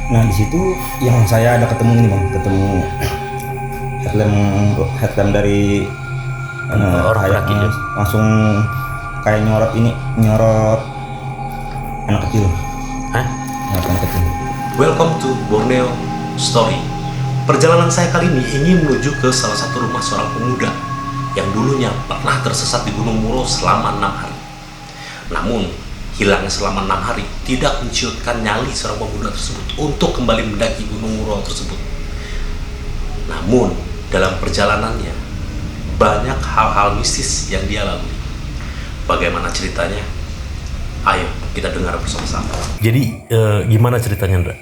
Nah di situ yang saya ada ketemu ini bang, ketemu headlamp dari orang kayak laki ya. langsung kayak nyorot anak kecil. Hah? Nyorot anak kecil. Welcome to Borneo Story. Perjalanan saya kali ini ingin menuju ke salah satu rumah seorang pemuda yang dulunya pernah tersesat di Gunung Muro selama 6 hari. Namun, hilangnya selama 6 hari tidak menciutkan nyali seorang pemuda tersebut untuk kembali mendaki Gunung Muro tersebut. Namun, dalam perjalanannya, banyak hal-hal mistis yang dia lalui. Bagaimana ceritanya? Ayo kita dengar bersama-sama. Jadi gimana ceritanya, Ndra?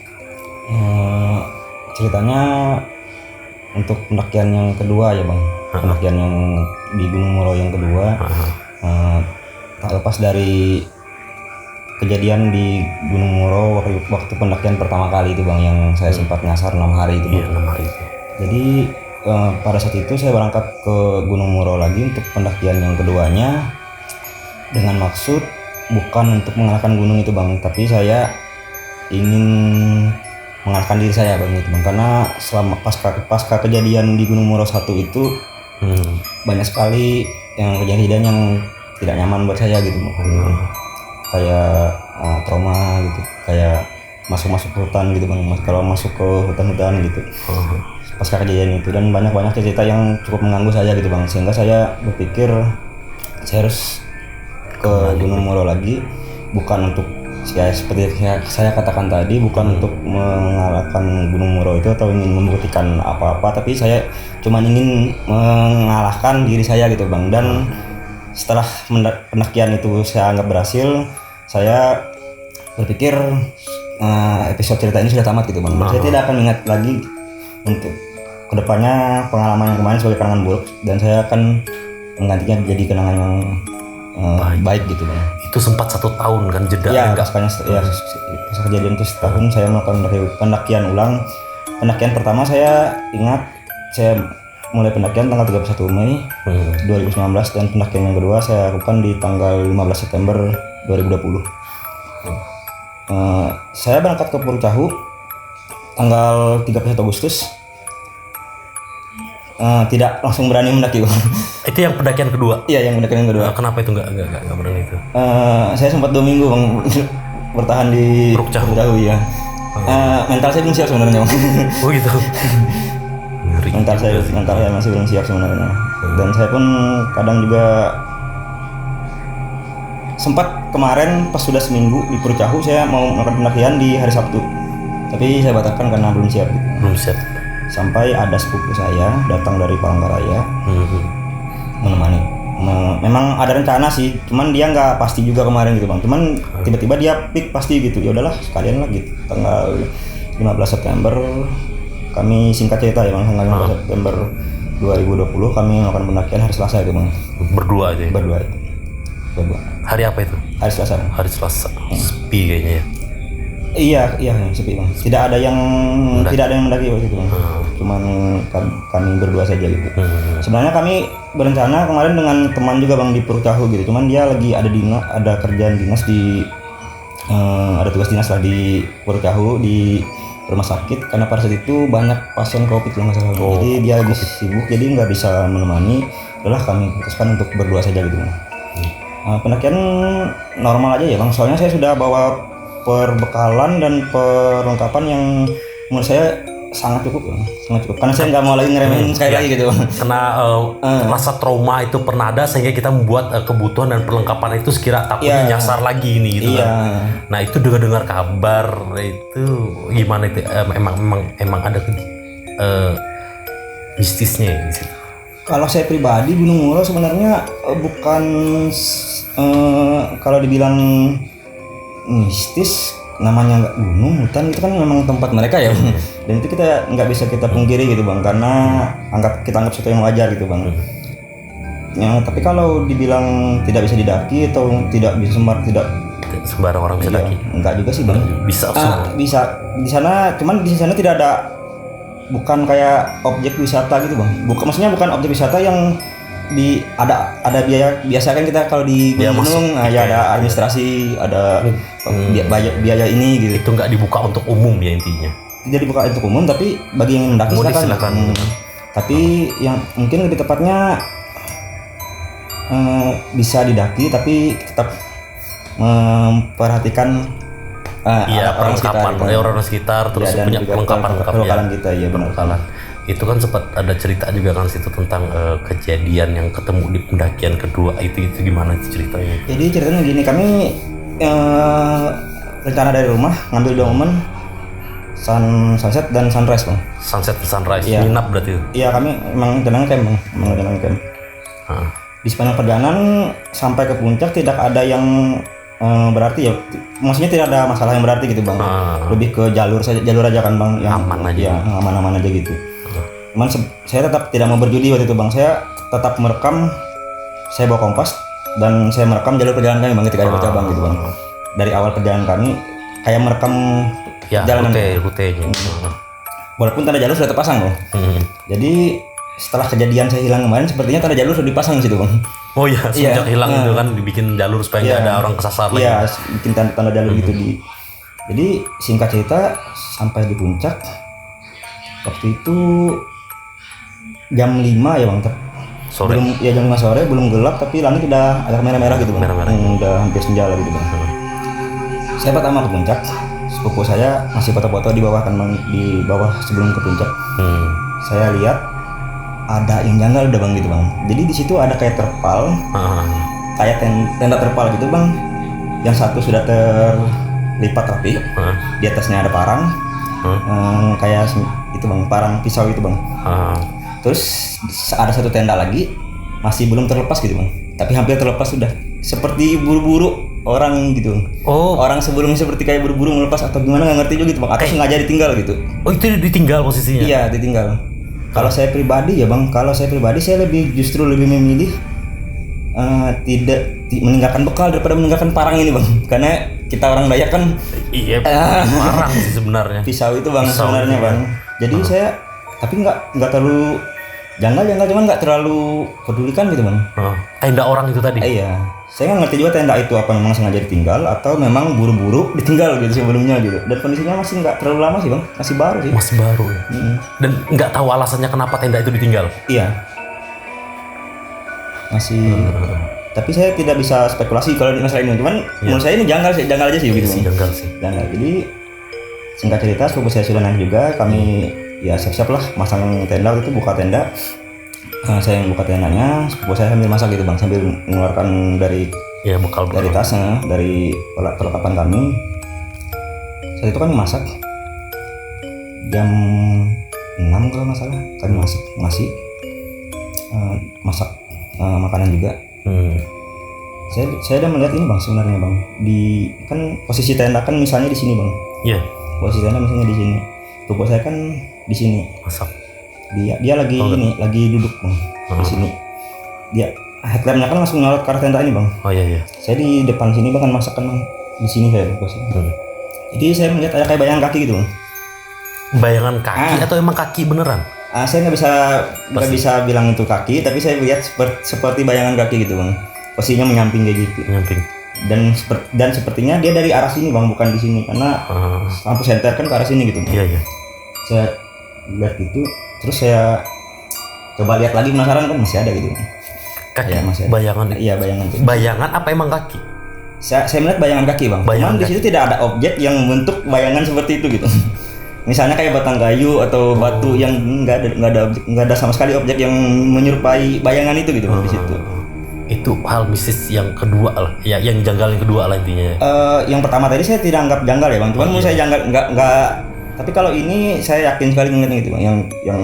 Ceritanya untuk pendakian yang kedua ya bang, pendakian yang di Gunung Muro yang kedua, tak lepas dari kejadian di Gunung Muro waktu pendakian pertama kali itu bang, yang saya sempat nyasar 6 hari itu. Iya, 6 hari itu. Jadi pada saat itu saya berangkat ke Gunung Muro lagi untuk pendakian yang keduanya dengan maksud bukan untuk mengalahkan gunung itu bang, tapi saya ingin mengalahkan diri saya bang itu bang, karena selama pasca kejadian di Gunung Muro 1 itu banyak sekali yang kejadian yang tidak nyaman buat saya gitu bang. Kayak trauma gitu, kayak masuk ke hutan gitu bang, kalau masuk ke hutan gitu pasca kejadian itu, dan banyak cerita yang cukup mengganggu saya gitu bang, sehingga saya berpikir saya harus ke Gunung Muro lagi, bukan untuk ya seperti saya katakan tadi, bukan untuk mengalahkan Gunung Muro itu atau ingin membuktikan apa-apa, tapi saya cuma ingin mengalahkan diri saya gitu bang. Dan setelah pendakian itu saya anggap berhasil, saya berpikir episode cerita ini sudah tamat gitu bang. Saya tidak akan ingat lagi untuk kedepannya pengalaman yang kemarin sebagai kenangan buruk, dan saya akan menggantinya jadi kenangan yang baik gitu bang. Itu sempat 1 tahun kan jeda Ya, enggak? pas kejadian itu setahun saya melakukan pendakian ulang. Pendakian pertama saya ingat, saya mulai pendakian tanggal 31 Mei 2019, dan pendakian yang kedua saya lakukan di tanggal 15 September 2020. Saya berangkat ke Purucahu tanggal 31 Agustus. Tidak langsung berani mendaki bang. Itu yang pendakian kedua. Iya, yang pendakian yang kedua. Kenapa itu enggak berani itu? Saya sempat 2 minggu bang bertahan di Purucahu ya. Mental saya belum siap sebenarnya bang. Oh gitu. Ngeri. mental saya masih belum siap sebenarnya. Dan saya pun kadang juga sempat kemarin pas sudah seminggu di Purucahu saya mau melakukan pendakian di hari Sabtu, tapi saya batalkan karena belum siap gitu. Belum siap. Sampai ada sepupu saya datang dari Palangkaraya menemani. Memang ada rencana sih, cuman dia nggak pasti juga kemarin gitu bang. Cuman tiba-tiba dia pick pasti gitu. Ya udahlah sekalian lah gitu. Tanggal 15 September kami, singkat cerita ya bang, tanggal 15 September 2020 kami melakukan pendakian hari Selasa itu bang. Berdua aja ya? Berdua itu. Berdua. Hari apa itu? Hari Selasa. Hari Selasa. Sepi kayaknya ya. Iya sepi bang. Tidak ada yang mendaki waktu itu bang. Cuman kami berdua saja gitu. Sebenarnya kami berencana kemarin dengan teman juga bang di Purucahu gitu. Cuman dia lagi ada kerjaan dinas di ada tugas dinas lah di Purucahu di rumah sakit, karena pada saat itu banyak pasien COVID kalau nggak salah. Jadi dia lagi sibuk, jadi nggak bisa menemani. Adalah kami putuskan untuk berdua saja gitu bang. Pendakian normal aja ya bang. Soalnya saya sudah bawa perbekalan dan perlengkapan yang menurut saya sangat cukup karena saya nggak mau lagi ngeremehin sekali lagi gitu. Karena rasa trauma itu pernah ada, sehingga kita membuat kebutuhan dan perlengkapan itu sekira takutnya nyasar lagi ini gitu kan. Nah itu dengar kabar itu gimana itu, emang ada mistisnya ya di situ. Kalau saya pribadi Gunung Muro sebenarnya bukan kalau dibilang mistis, namanya nggak gunung, hutan itu kan memang tempat mereka ya bang. Dan itu kita nggak bisa kita pungkiri gitu bang, karena kita anggap sesuatu yang wajar gitu bang. Ya, tapi kalau dibilang tidak bisa didaki atau tidak bisa sembarang orang bisa daki, enggak juga sih bang. Bisa bisa di sana, cuman di sana tidak ada, bukan kayak objek wisata gitu bang. Maksudnya bukan objek wisata yang ada biaya, biasa kan kita kalau di Biaya gunung masuk, ya ada administrasi, ada biaya ini gitu. Itu nggak dibuka untuk umum ya intinya. Jadi buka untuk umum, tapi bagi yang mendaki Mudik silakan. silakan. Tapi yang mungkin lebih tepatnya bisa didaki tapi tetap memperhatikan Iya, orang sekitar, gitu. orang sekitar terus Ya, dan punya juga perlengkapan perlengkapan kita, ya benar. Perlengkapan. Itu kan sempat ada cerita juga kan situ tentang kejadian yang ketemu di pendakian kedua itu gimana itu ceritanya? Jadi ceritanya gini, kami rencana dari rumah ngambil 2 momen sunset dan sunrise bang. Sunset dan sunrise, Iya. nginap berarti itu? Iya, kami emang jalan camp bang, emang jalan camp. Hah. Di sepanjang perjalanan sampai ke puncak tidak ada yang berarti ya, maksudnya tidak ada masalah yang berarti gitu bang. Lebih ke jalur aja kan bang, yang Aman aja. ya, aman-aman aja gitu. Cuman saya tetap tidak mau berjudi waktu itu bang, saya tetap merekam, saya bawa kompas dan saya merekam jalur perjalanan kami bang ketika ada cabang gitu bang. Dari awal perjalanan kami kayak merekam Ya, jalanan. rutenya. Walaupun tanda jalur sudah terpasang bang. Jadi setelah kejadian saya hilang kemarin, sepertinya tanda jalur sudah dipasang di situ bang. Oh iya, semenjak Iya. hilang itu kan dibikin jalur supaya nggak ada orang kesasar lagi. Iya, bikin tanda jalur gitu di. Jadi singkat cerita sampai di puncak waktu itu jam 5 ya bang. Sore. Jam 5 sore, belum gelap tapi langit udah agak merah-merah gitu bang. Merah-merah. Udah hampir senja gitu bang. Saya pertama ke puncak, sepupu saya masih foto-foto di bawah kan bang, di bawah sebelum ke puncak. Saya lihat ada yang janggal udah bang gitu bang. Jadi di situ ada kayak terpal, kayak tenda terpal gitu bang. Yang satu sudah terlipat rapi, di atasnya ada parang, kayak itu bang, parang pisau itu bang. Terus ada satu tenda lagi masih belum terlepas gitu bang, tapi hampir terlepas sudah, seperti buru-buru orang gitu. Oh. Orang sebelumnya seperti kayak buru-buru melepas atau gimana nggak ngerti juga gitu bang, atau sengaja ditinggal gitu. Oh itu ditinggal posisinya? Iya ditinggal. Kalau saya pribadi ya bang, saya justru lebih memilih tidak meninggalkan bekal daripada meninggalkan parang ini bang, karena kita orang Dayak kan Iya, parang sih sebenarnya. pisau itu bang Pisau sebenarnya itu, bang. Jadi saya tapi nggak terlalu janggal cuman nggak terlalu pedulikan gitu bang. Tenda orang itu tadi? Iya, saya nggak ngerti juga tenda itu apa memang sengaja ditinggal atau memang buru-buru ditinggal gitu sebelumnya gitu. Dan kondisinya masih nggak terlalu lama sih bang, masih baru sih. Masih baru ya? Dan nggak tahu alasannya kenapa tenda itu ditinggal? Iya, masih. Tapi saya tidak bisa spekulasi kalau di masalah ini. Cuman menurut saya ini janggal aja sih gitu. Sih, janggal sih. Janggal. Jadi singkat cerita, sepupu saya sudah naik juga. Kami ya siap-siap lah masang tenda waktu itu, buka tenda. Saya yang buka tendanya, sepupu saya sambil masak gitu bang, sambil mengeluarkan dari bekal dari tasnya, dari perlengkapan kami. Saat itu kami masak jam 6 kalau nggak salah, kami masak nasi, masak makanan juga. Saya udah melihat ini bang sebenarnya bang, di kan posisi tenda kan misalnya di sini bang. Iya. Posisi tenda misalnya di sini, sepupu saya kan di sini. Masak. Dia lagi lagi duduk bang di sini. Dia headlampnya kan langsung nyolot ke arah tenda ini bang. Oh iya. Saya di depan sini bahkan masak kan bang, di sini saya posisi. Jadi saya melihat ada kayak bayangan kaki gitu bang. Bayangan kaki atau emang kaki beneran? Saya nggak bisa bilang itu kaki, tapi saya lihat seperti bayangan kaki gitu bang. Posisinya menyamping kayak gitu. Menyamping. Dan sepertinya dia dari arah sini bang, bukan di sini, karena lampu senter kan ke arah sini gitu. Iya. Saya lihat gitu, terus saya coba lihat lagi, penasaran kan masih ada gitu. Kaki. Ya, masih ada. Bayangan. Iya bayangan. Bayangan apa emang kaki? Saya melihat bayangan kaki bang. Cuman di situ tidak ada objek yang membentuk bayangan seperti itu gitu. Misalnya kayak batang kayu atau batu yang nggak ada sama sekali objek yang menyerupai bayangan itu gitu di situ. Itu hal mistis yang kedua lah, ya yang janggal yang kedua lah intinya. Yang pertama tadi saya tidak anggap janggal ya bang, cuman menurut saya janggal nggak. Tapi kalau ini saya yakin sekali ngeliatnya gitu bang, yang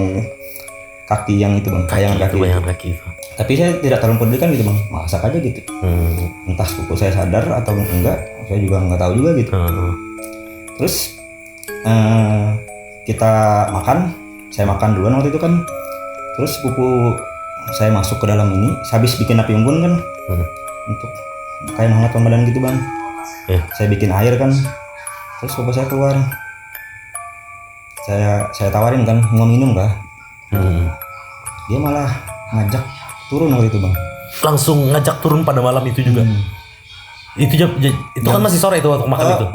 kaki yang itu bang, bayangan kaki itu. Tapi saya tidak terlalu pedulikan gitu bang, masak aja gitu. Entah sepupu saya sadar atau enggak, saya juga nggak tahu juga gitu. Terus kita makan, saya makan duluan waktu itu kan. Terus sepupu saya masuk ke dalam ini, habis bikin api unggun kan, untuk kayak menghangatkan badan gitu bang. Saya bikin air kan, terus sepupu saya keluar. Saya tawarin kan, mau minum kah? Dia malah ngajak turun waktu itu bang. Langsung ngajak turun pada malam itu juga. Itu kan masih sore itu waktu makan itu.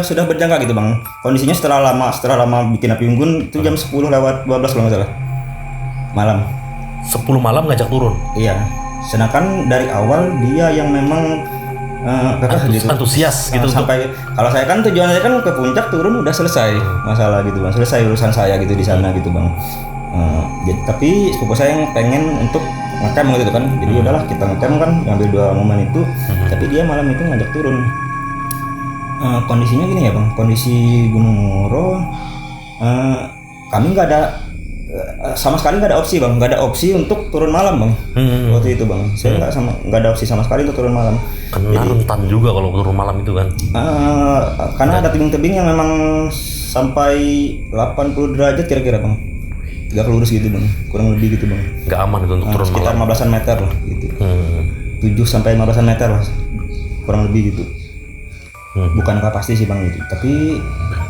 Sudah berjangka gitu bang. Kondisinya setelah lama bikin api unggun itu jam 10 lewat 12 kalau nggak salah. Malam. 10 malam ngajak turun. Iya. Sedangkan dari awal dia yang memang gitu. Antusias gitu. Sampai kalau saya kan tujuan saya kan ke puncak turun udah selesai masalah gitu bang. Selesai urusan saya gitu di sana gitu bang. Tapi sepupu saya yang pengen untuk ngecamp gitu kan, jadi udahlah kita ngecamp kan, ambil 2 momen itu. Tapi dia malam itu ngajak turun. Kondisinya gini ya bang, kondisi Gunung Moro kami nggak ada sama sekali nggak ada opsi bang, nggak ada opsi untuk turun malam bang. Waktu itu bang, saya nggak ada opsi sama sekali untuk turun malam. Karena rentan juga kalau turun malam itu kan. Karena ada tebing-tebing yang memang sampai 80 derajat kira-kira bang. Gak lurus gitu bang, kurang lebih gitu bang. Gak aman itu untuk turun sekitar malam. 15-an meter lah gitu. 7-15 meter lah, kurang lebih gitu. Bukan pasti sih bang gitu. Tapi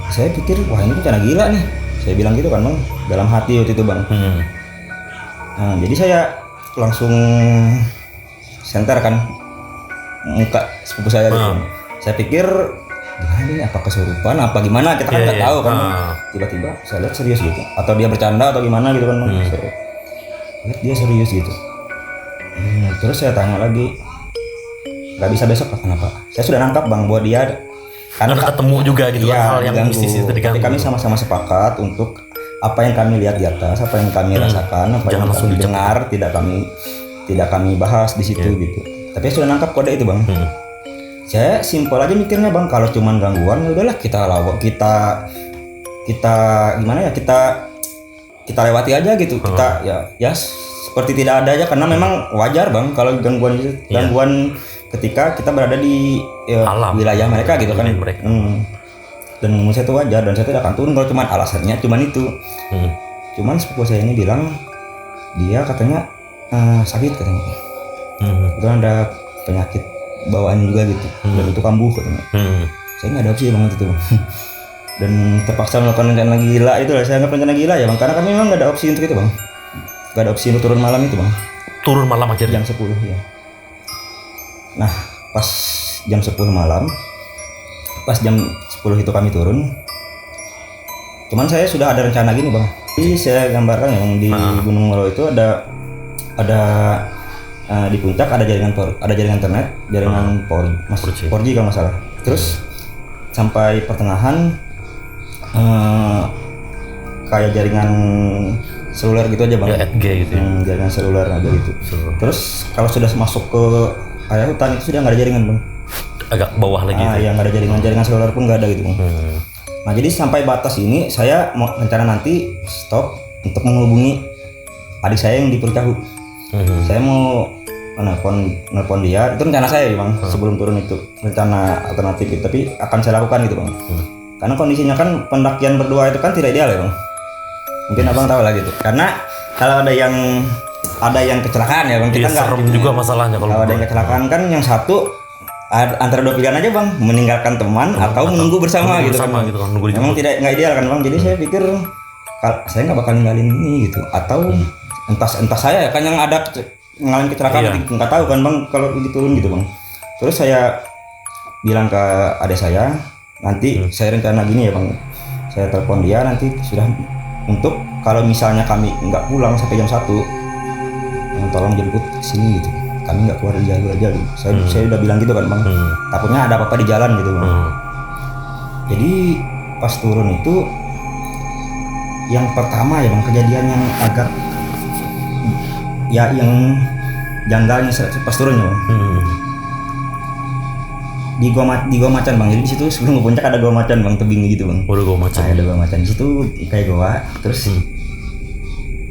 saya pikir wah ini bencana gila nih. Saya bilang gitu kan bang, dalam hati waktu itu bang. Jadi saya langsung senter kan muka sepupu saya gitu. Saya pikir gimana ini, apa kesurupan apa gimana, kita kan nggak tahu kan. Tiba-tiba saya lihat serius gitu, atau dia bercanda atau gimana gitu kan. Saya lihat dia serius gitu. Terus saya tanya lagi, nggak bisa besok kenapa? Saya sudah nangkap bang bahwa dia karena ketemu juga gitu kan, hal yang mistis itu diganggu. Tapi kami sama-sama sepakat untuk apa yang kami lihat di atas, apa yang kami rasakan, apa yang kami dengar, tidak kami bahas di situ gitu. Tapi saya sudah nangkap kode itu bang. Saya simpel aja mikirnya bang, kalau cuman gangguan ya udahlah kita gimana ya, kita lewati aja gitu. Kita ya seperti tidak ada aja, karena memang wajar bang kalau gangguan ketika kita berada di wilayah mereka gitu kan. Dan menurut saya itu wajar, dan saya tidak akan turun kalau cuman alasannya cuman itu. Cuman sepupu saya ini bilang dia katanya sakit katanya. Itu ada penyakit bawaan juga gitu, dan itu kambuh katanya. Saya nggak ada opsi bang itu bang. Dan terpaksa melakukan rencana gila itu lah, saya anggap rencana gila ya bang, karena kami memang nggak ada opsi untuk itu bang, nggak ada opsi untuk turun malam itu bang. Turun malam akhirnya jam 10 ya. Nah pas jam 10 malam, pas jam 10 itu kami turun. Cuman saya sudah ada rencana gini bang, jadi saya gambarkan yang di Gunung Moro itu ada di puncak ada jaringan internet, jaringan 4G kalau nggak salah. Terus sampai pertengahan kayak jaringan seluler gitu aja bang. Ya, 8G gitu ya. Jaringan seluler aja gitu. Terus kalau sudah masuk ke area hutan itu sudah nggak ada jaringan bang. Agak bawah lagi. Ya nggak ada jaringan seluler pun nggak ada gitu bang. Nah jadi sampai batas ini saya mau rencana nanti stop untuk menghubungi adik saya yang di Purcahu. Saya mau nelpon dia, itu rencana saya bang. Sebelum turun itu rencana alternatif gitu, tapi akan saya lakukan gitu bang. Karena kondisinya kan pendakian berdua itu kan tidak ideal ya bang. Mungkin abang tahu lah gitu, karena kalau ada yang kecelakaan ya bang, kita nggak serem juga masalahnya kalau ada yang kecelakaan kan, yang satu antara 2 pilihan aja bang, meninggalkan teman atau menunggu bersama gitu kan. Memang nggak ideal kan bang. Jadi saya pikir saya nggak bakal ninggalin ini gitu, atau entah saya kan yang ada ngalamin kecelakaan, nggak tahu kan bang kalau turun gitu bang. Terus saya bilang ke adik saya, nanti saya rencana gini ya bang, saya telepon dia nanti sudah untuk kalau misalnya kami nggak pulang sampai jam 1, tolong jemput sini gitu, kami nggak keluar di jalur aja gitu. Saya udah bilang gitu kan bang, takutnya ada apa-apa di jalan gitu bang. Jadi pas turun itu yang pertama ya bang, kejadian yang agak yang janggalnya pas turunnya bang. Di gua macan bang. Jadi di situ sebelum ke puncak ada gua macan bang, tebing gitu bang. Udah gua macan. Ada gua macan di situ kayak gua, terus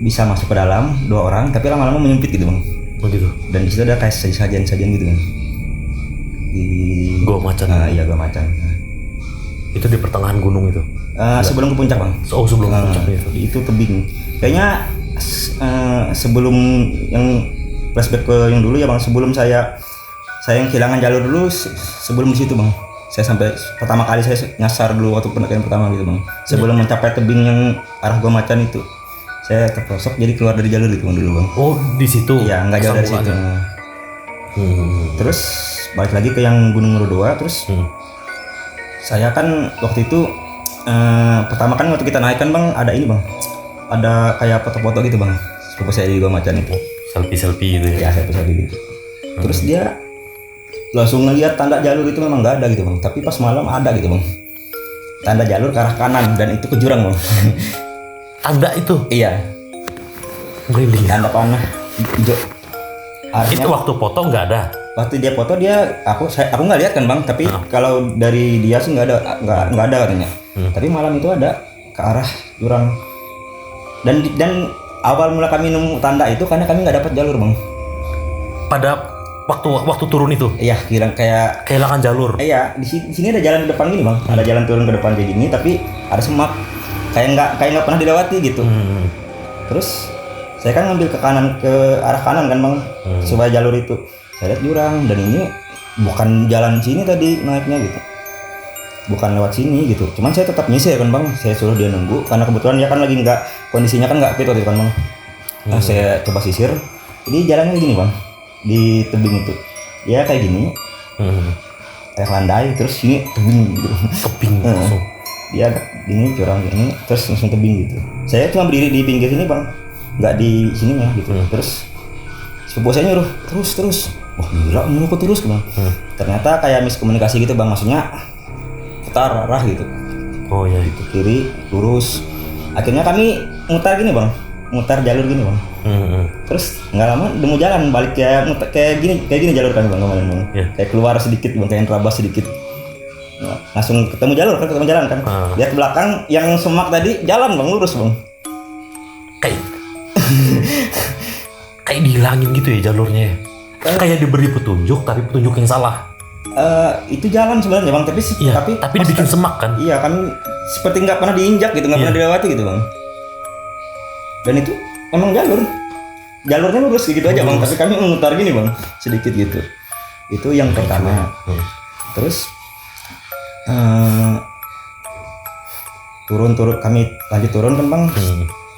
bisa masuk ke dalam 2 orang, tapi lama-lama menyempit gitu bang. Begitu. Dan di situ ada kayak sajian-sajian gitu bang. Di gua macan. Iya gua macan. Itu di pertengahan gunung itu. Sebelum ke puncak bang. Oh sebelum ke puncak itu tebing. Kayaknya sebelum yang flashback ke yang dulu ya bang, sebelum saya yang kehilangan jalur dulu, sebelum di situ bang, saya sampai pertama kali saya nyasar dulu waktu pendakian pertama gitu bang, sebelum mencapai tebing yang arah Gua Macan itu, Saya terprosok jadi keluar dari jalur itu Bang dulu Bang. Oh di situ. Iya nggak jauh dari situ. Sambungannya. Terus balik lagi ke yang Gunung Muro 2. Terus saya kan waktu itu pertama kan waktu kita naik kan Bang ada ini Bang, ada kayak foto-foto gitu Bang. Sepupu saya di Gua Macan itu. Selfie gitu ya. Ya saya gitu. Terus dia langsung ngeliat tanda jalur itu memang nggak ada gitu Bang. Tapi pas malam ada gitu Bang. Tanda jalur ke arah kanan dan itu ke jurang Bang. Tanda itu. Iya. Merinding. Tanda panah hijau. Itu waktu foto nggak ada. Waktu dia foto aku nggak lihat kan Bang. Tapi kalau dari dia sih nggak ada katanya. Tapi malam itu ada ke arah jurang. Dan awal mula kami nemu tanda itu karena kami nggak dapat jalur Bang. Pada waktu turun itu. Iya, kayak kehilangan jalur. Iya, di sini ada jalan ke depan gini Bang. Ada jalan turun ke depan kayak gini, tapi ada semak kayak nggak pernah dilewati gitu. Terus saya kan ngambil ke arah kanan kan Bang, supaya jalur itu. Saya lihat jurang dan ini bukan jalan sini tadi naiknya gitu. Bukan lewat sini gitu. Cuman saya tetap nyisir kan Bang. Saya suruh dia nunggu karena kebetulan dia kan lagi kondisinya kan nggak fit waktu itu kan Bang. Nah, saya coba sisir. Jadi jalannya gini Bang. Di tebing itu ya kayak gini kayak landai terus sini tebing gitu. Tebing langsung dia gini curang gini terus langsung tebing gitu. Saya cuma berdiri di pinggir sini Bang, nggak di sininya gitu. Terus sepupu saya nyuruh terus wah gila mau aku terus Bang. Ternyata kayak miskomunikasi gitu Bang, maksudnya putar arah gitu. Oh ya Gitu, kiri lurus. Akhirnya kami mutar gini Bang, mutar jalur gini Bang. Terus nggak lama udah mau jalan balik kayak gini jalur kami Bang kemarin Bang. Kayak keluar sedikit Bang, kayak terabas sedikit. Nah, langsung ketemu jalan kan. Lihat belakang yang semak tadi jalan Bang, lurus Bang. Kayak dihilangin gitu ya jalurnya. Kayak diberi petunjuk tapi petunjuk yang salah. Itu jalan sebenarnya Bang, tapi tapi dibikin semak kan. Iya, kami seperti nggak pernah diinjak gitu, nggak pernah dilewati gitu Bang. Dan itu emang jalurnya lurus gitu aja Bang, tapi kami memutar gini Bang, sedikit gitu. Itu yang pertama. Terus kami lanjut turun kan Bang.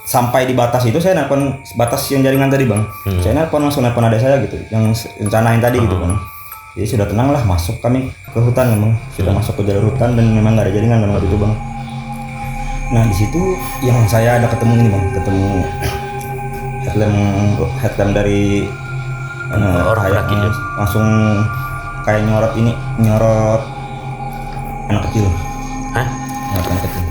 Sampai di batas itu saya nelpon batas yang jaringan tadi Bang. Saya langsung nelpon adik saya gitu, yang rencanain tadi gitu Bang. Jadi sudah tenang lah, masuk kami ke hutan memang. Sudah masuk ke jalur hutan dan memang nggak ada jaringan kan waktu itu Bang. Nah di situ yang saya ada ketemu ini Bang, ketemu headlamp dari orang kaki langsung kayak nyorot anak kecil. Hah? Nyorot anak kecil.